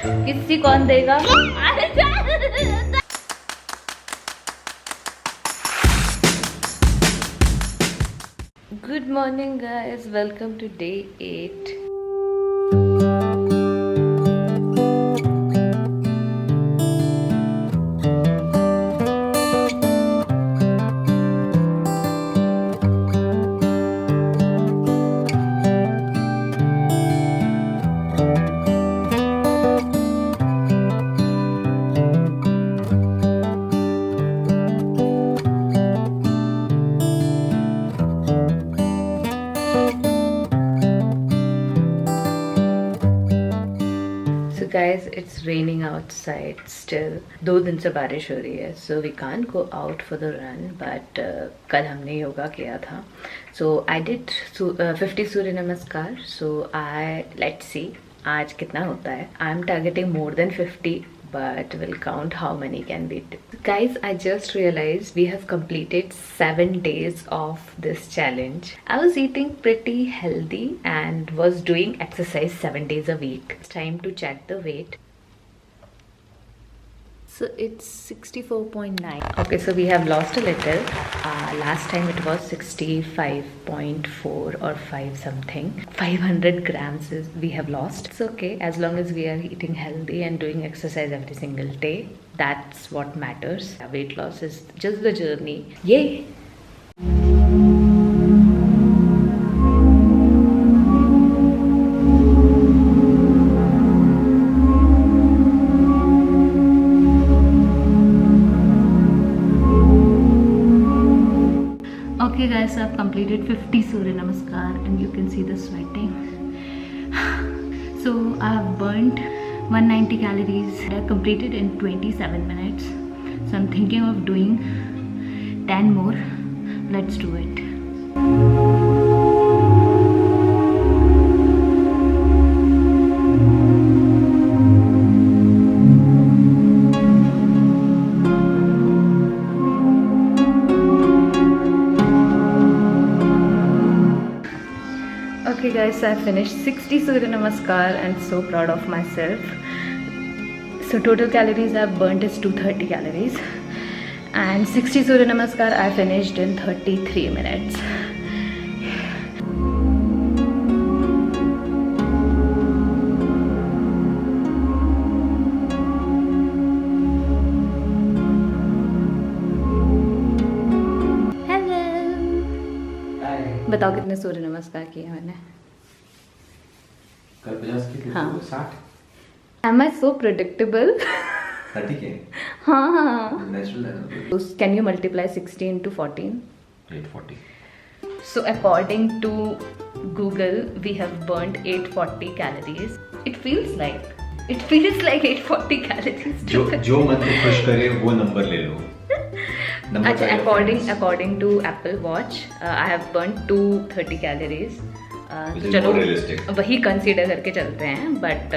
किसी कौन देगा? Good morning guys, welcome to day 8. So guys, it's raining outside still. 2 दिन से बारिश हो रही है, so we can't go out for the run. But कल हमने योगा किया था, so I did 50 सूर्य नमस्कार. So let's see आज कितना होता है. I'm targeting more than 50, but we'll count how many can we do. Guys, I just realized we have completed 7 days of this challenge. I was eating pretty healthy and was doing exercise 7 days a week. It's time to check the weight. So it's 64.9. Okay, so we have lost a little. Last time it was 65.4 or 5 something. 500 grams we have lost. It's okay as long as we are eating healthy and doing exercise every single day. That's what matters. Weight loss is just the journey. Yay! Okay guys, so I've completed 50 Surya Namaskar and you can see the sweating. So I have burnt 190 calories. I completed in 27 minutes. So I'm thinking of doing 10 more. Let's do it. Okay guys, so I finished 60 Surya Namaskar and so proud of myself. So total calories I've burnt is 230 calories and 60 Surya Namaskar I finished in 33 minutes. बताओ कितने सूर्य नमस्कार किए मैंने? कल 50 की थी, हाँ. 60. Am I so predictable? 30 के. हाँ. Natural है ना. Can you multiply 60 into 14? 840. So according to Google, we have burnt 840 calories. It feels like 840 calories. जो मन को खुश करे वो नंबर ले लो. अच्छा, according to Apple Watch, I have burnt 230 calories. तो चलो वही कंसीडर करके चलते हैं, बट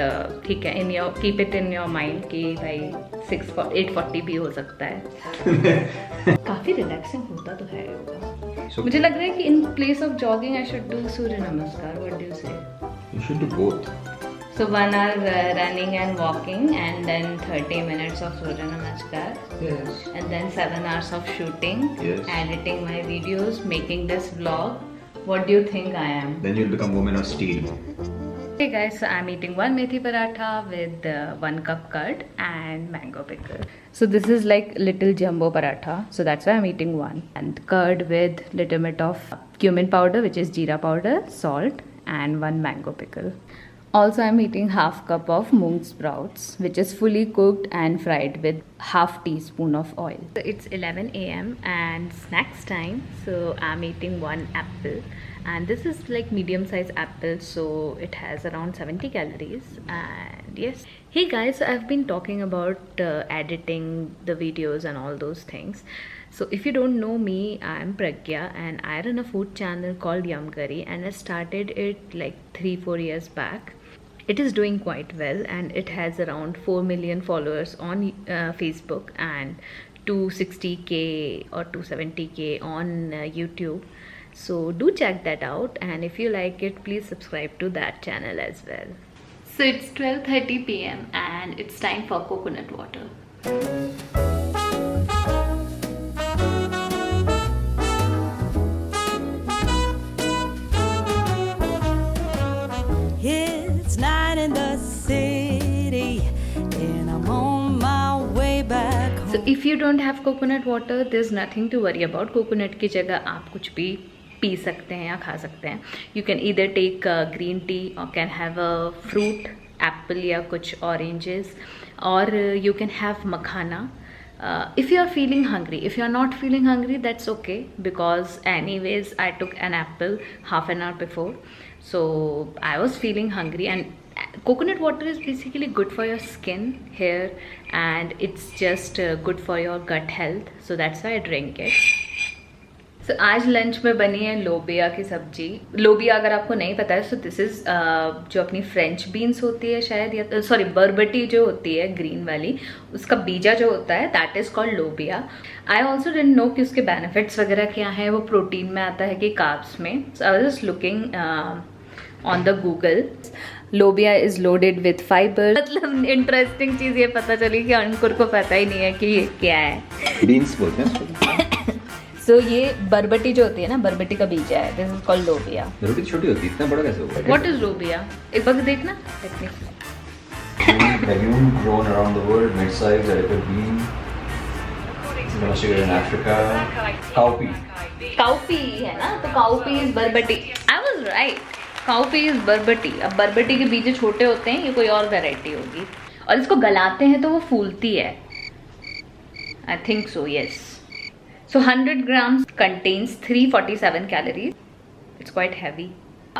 ठीक है. Keep it in your mind कि भाई 840 भी हो सकता है. काफी रिलैक्सिंग होता तो है योगा. मुझे लग रहा है कि in place of jogging I should do Surya namaskar. What do you say? You should do both. So 1 hour running and walking and then 30 minutes of Surya Namaskar. Yes. And then 7 hours of shooting, Yes. editing my videos, making this vlog. What do you think I am? Then you'll become woman of steel. Hey guys, so I'm eating 1 methi paratha with 1 cup curd and mango pickle. So this is like little jumbo paratha, so that's why I'm eating 1. And curd with little bit of cumin powder, which is jeera powder, salt and 1 mango pickle. Also, I'm eating half cup of moong sprouts, which is fully cooked and fried with half teaspoon of oil. So it's 11 a.m. and snacks time. So I'm eating 1 apple, and this is like medium size apple, so it has around 70 calories. And yes, hey guys, so I've been talking about editing the videos and all those things. So if you don't know me, I'm Pragya and I run a food channel called Yum Curry, and I started it like 3-4 years back. It is doing quite well and it has around 4 million followers on Facebook and 260k or 270k on YouTube. So do check that out, and if you like it, please subscribe to that channel as well. So it's 12:30 p.m. and and it's time for coconut water. It's 9 in the city and I'm on my way back home. So if you don't have coconut water, there's nothing to worry about. Coconut की जगह आप कुछ भी P सकते हैं या खा सकते हैं. You can either take green tea or can have a fruit, apple या कुछ oranges, or you can have makhana. If you are feeling hungry, if you are not feeling hungry, that's okay, because anyways I took an apple half an hour before, so I was feeling hungry. And coconut water is basically good for your skin, hair, and it's just good for your gut health, so that's why I drink it. So, आज lunch में बनी है लोबिया की सब्जी. लोबिया अगर आपको नहीं पता है, सो दिस इज जो अपनी फ्रेंच बीन्स होती है शायद, या सॉरी बरबटी जो होती है ग्रीन वाली, उसका बीजा जो होता है दैट इज कॉल्ड लोबिया. आई ऑल्सो डिडंट नो कि उसके बेनिफिट्स वगैरह क्या हैं, वो प्रोटीन में आता है कि कार्ब्स में. So I was just looking on the Google. Lobia is loaded with fibre. मतलब इंटरेस्टिंग चीज़ ये पता चली कि अंकुर को पता ही नहीं है कि ये क्या है. बीन्स बोलते हैं इसको. So, ये बरबटी जो होती है ना, बरबटी का बीज है. दिस इज कॉल्ड लोबिया. रोटी छोटी होती है, इतना बड़ा कैसे होगा? What is लोबिया? एक बार देखना. Legume grown around the world, mid-sized, delicate bean. Domesticated in Africa. Cowpea. Cowpea है ना, तो काउपी इज बरबटी. I was right, cowpea is बरबटी. अब बरबटी के बीज छोटे होते हैं, ये कोई और वैरायटी होगी, और इसको गलाते हैं तो वो फूलती है. I think so, yes. So 100 grams contains 347 calories. It's quite heavy.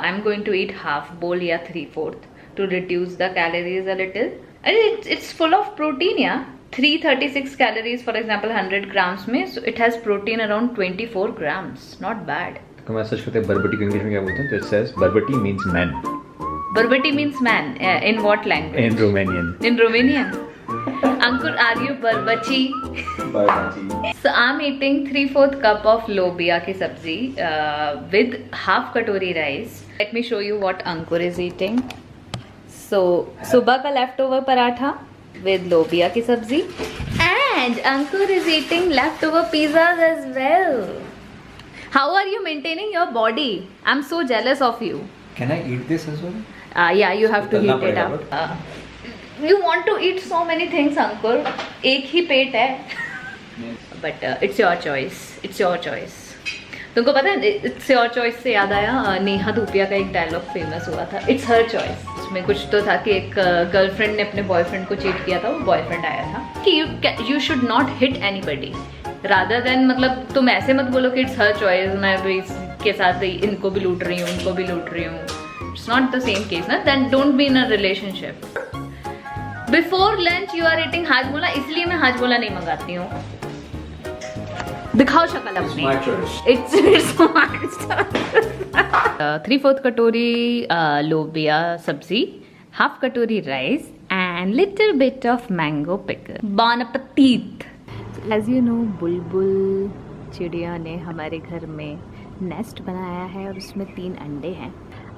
I'm going to eat half bowl या 3/4 to reduce the calories a little. And it's full of protein, yeah. 336 calories, for example, 100 grams में, so it has protein around 24 grams. Not bad. तो मैं search करते हैं बरबटी को English में क्या बोलते हैं, तो it says बरबटी means man. Barbati means man. In what language? In Romanian. In Romanian. Ankur, are you Barbachi? Barbati. So I'm eating 3/4 cup of lobia ki sabzi with half katori rice. Let me show you what Ankur is eating. So subah ka leftover paratha with lobia ki sabzi, and Ankur is eating leftover pizzas as well. How are you maintaining your body? I'm so jealous of you. Can I eat this as well? Yeah, you have to तलना heat it पड़ेगा up. You want to eat so many things, Ankur. एक ही पेट है. But it's your choice. It's your choice. तुमको पता है, it's your choice से याद आया, नेहा धूपिया का एक डायलॉग फेमस हुआ था. It's her choice. उसमें कुछ तो था कि एक गर्लफ्रेंड ने अपने बॉयफ्रेंड को चीट किया था, वो बॉयफ्रेंड आया था कि you should not hit anybody. Rather than, मतलब तुम ऐसे मत बोलो कि it's her choice, मैं भी इसके साथ इनको भी लूट रही हूँ, उनको भी लूट रही हूँ. It's not the same case, ना. Then don't be in a relationship. Before lunch you are eating Hajmola, इसलिए मैं हाजमोला नहीं मंगाती हूँ. दिखाओ शक्ल अपनी. My choice. It's my 3/4 कटोरी लोबिया सब्जी, half कटोरी rice and little bit of mango pickle. Bon appetit. As you know, बुलबुल चिड़िया ने हमारे घर में नेस्ट बनाया है और उसमें 3 अंडे हैं.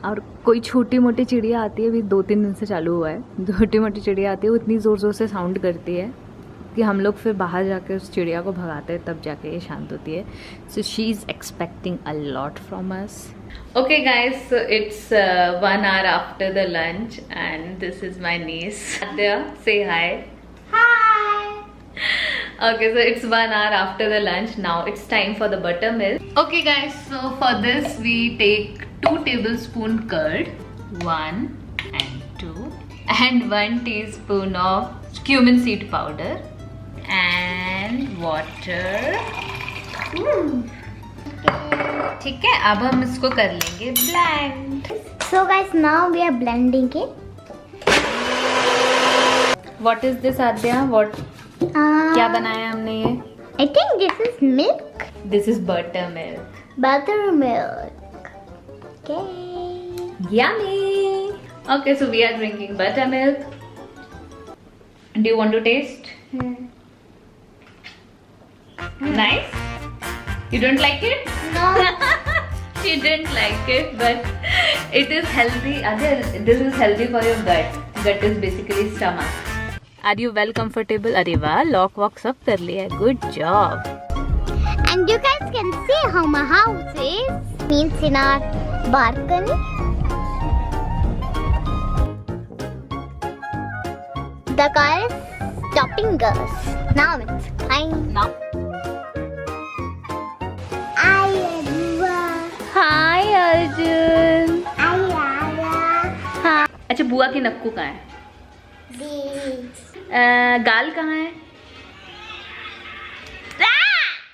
और कोई छोटी मोटी चिड़िया आती है, अभी 2-3 दिन से चालू हुआ है, छोटी मोटी चिड़िया आती है, वो इतनी ज़ोर ज़ोर से साउंड करती है कि हम लोग फिर बाहर जाके उस चिड़िया को भगाते हैं, तब जाके ये शांत होती है. So she is expecting a lot from us. Okay guys, so it's 1 hour after the lunch and this is my niece. Say hi. Okay, so it's 1 hour after the lunch. Now it's time for the buttermilk. Okay guys, so for this we take 2 tablespoon curd, 1 and 2, and 1 teaspoon of cumin seed powder and water. ठीक है, अब हम इसको कर लेंगे blend. So guys, now we are blending it. What is this, Adya? What? क्या बनाया हमने ये? I think this is milk. This is buttermilk. Buttermilk. Okay. Yummy. Okay, so we are drinking buttermilk. Do you want to taste? Nice? You don't like it? No. She didn't like it, but it is healthy. This is healthy for your gut. Gut is basically stomach. Are you well comfortable? अरे वाह, lock वॉक सब कर लिया, good job. And you guys can see how my house is. Means in our balcony. The car is stopping us. Now it's fine. Now. Hi Arjun. हाँ. अच्छा, बुआ की नक्कू कहाँ है? गाल कहाँ है?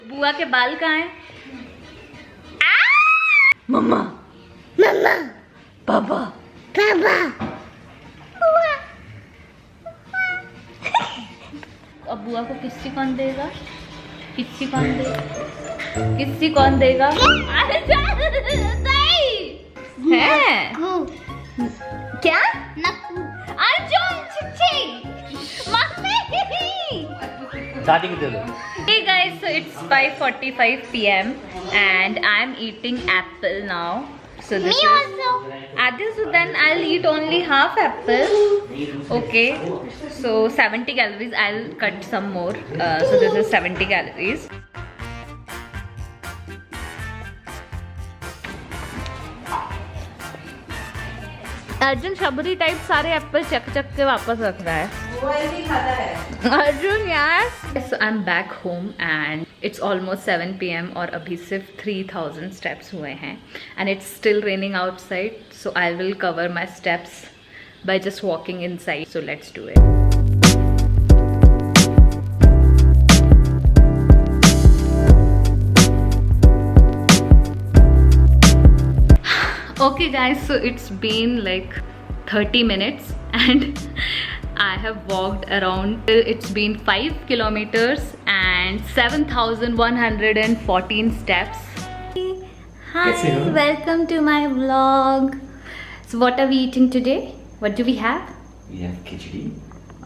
बुआ के बाल कहाँ है? मम्मा. Mama. पापा. Papa. अब बुआ को किस्सी कौन देगा? किस्सी कौन देगा? किस्सी कौन देगा? है? क्या? Nakku. अर्जुन चिच्ची मम्मी. दादी को दे दो. Hey guys, so it's 5:45 p.m. and I'm eating apple now. So this Me is also. Adil, so then I'll eat only half apple. Okay, so 70 calories. I'll cut some more. So this is 70 calories. Arjun Shabari type सारे Apple चक चक के वापस रख रहा है. वो ऐसे खाता है अर्जुन यार. So I'm back home and it's almost 7 p.m. और अभी सिर्फ 3000 steps हुए हैं and it's still raining outside. So I will cover my steps by just walking inside. So let's do it. Okay guys, so it's been like 30 minutes and I have walked around. It's been 5 kilometers and 7,114 steps. Hi, welcome to my vlog. So what are we eating today? What do we have? We have khichdi.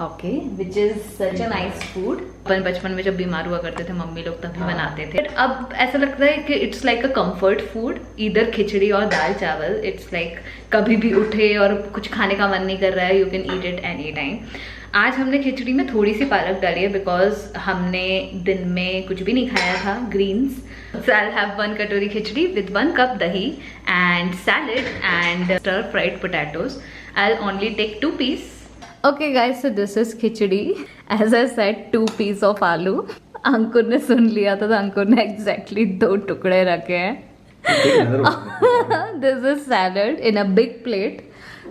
Okay, which is such a nice food. अपन बचपन में जब बीमार हुआ करते थे mummy लोग तभी बनाते थे. अब ऐसा लगता है कि it's like a comfort food. इधर खिचड़ी और दाल चावल. इट्स लाइक कभी भी उठे और कुछ खाने का मन नहीं कर रहा है, you can eat it any time. आज हमने खिचड़ी में थोड़ी सी पालक डाली है बिकॉज हमने दिन में कुछ भी नहीं खाया था, ग्रीन्स. So I'll have 1 कटोरी खिचड़ी with 1 cup dahi and salad and stir fried potatoes. I'll only take 2 pieces. Okay guys, so this is khichdi. As I said, 2 pieces of aloo. अंकुर ने सुन लिया था तो अंकुर ने exactly 2 टुकड़े रखे हैं. This is salad in a big plate.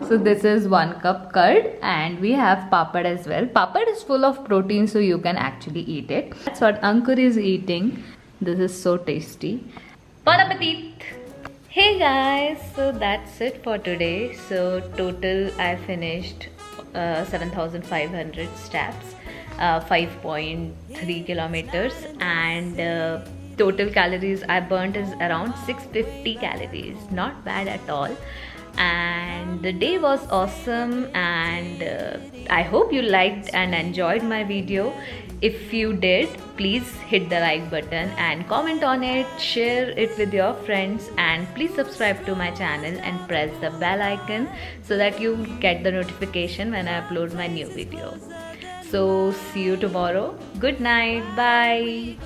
So this is 1 cup curd and we have papad as well. Papad is full of protein, so you can actually eat it. That's what Ankur is eating. This is so tasty. Bon appetit! Hey guys, so that's it for today. So total I finished 7,500 steps, 5.3 kilometers, and total calories I burnt is around 650 calories. Not bad at all. And the day was awesome, and I hope you liked and enjoyed my video. If you did, please hit the like button and comment on it, share it with your friends, and please subscribe to my channel and press the bell icon so that you get the notification when I upload my new video. So see you tomorrow. Good night. Bye.